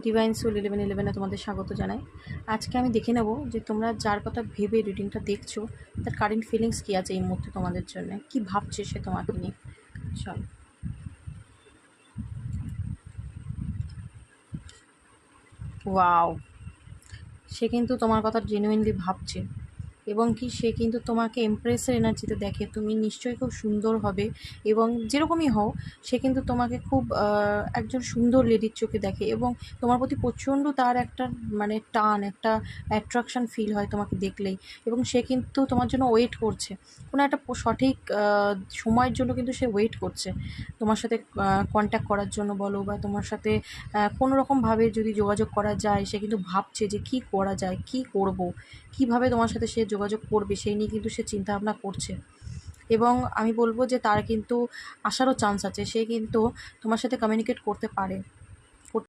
Divine soul 1111 তোমাদের স্বাগত জানাই। আজকে আমি দেখে নেব যে তোমরা যার কথা ভেবে রিডিংটা দেখছো তার কারেন্ট ফিলিংস কী আছে এই মুহূর্তে তোমাদের জন্য, কি ভাবছে সে তোমাকে নিয়ে। চল, ওয়াও, সে কিন্তু তোমার কথা জেনুইনলি ভাবছে এবং কি সে কিন্তু তোমাকে এমপ্রেসের এনার্জিতে দেখে। তুমি নিশ্চয়ই খুব সুন্দর হবে এবং যেরকমই হও সে কিন্তু তোমাকে খুব একজন সুন্দর লেডির চোখে দেখে এবং তোমার প্রতি প্রচণ্ড তার একটা মানে টান, একটা অ্যাট্রাকশান ফিল হয় তোমাকে দেখলেই। এবং সে কিন্তু তোমার জন্য ওয়েট করছে, কোনো একটা সঠিক সময়ের জন্য কিন্তু সে ওয়েট করছে তোমার সাথে কন্ট্যাক্ট করার জন্য বলো, বা তোমার সাথে কোনো রকমভাবে যদি যোগাযোগ করা যায়। সে কিন্তু ভাবছে যে কী করা যায়, কী করব, কীভাবে তোমার সাথে সে যোগাযোগ করবে সেই নিয়ে কিন্তু সে চিন্তাভাবনা করছে। এবং আমি বলবো যে তার কিন্তু আসারও চান্স আছে, সে কিন্তু তোমার সাথে কমিউনিকেট করতে পারে।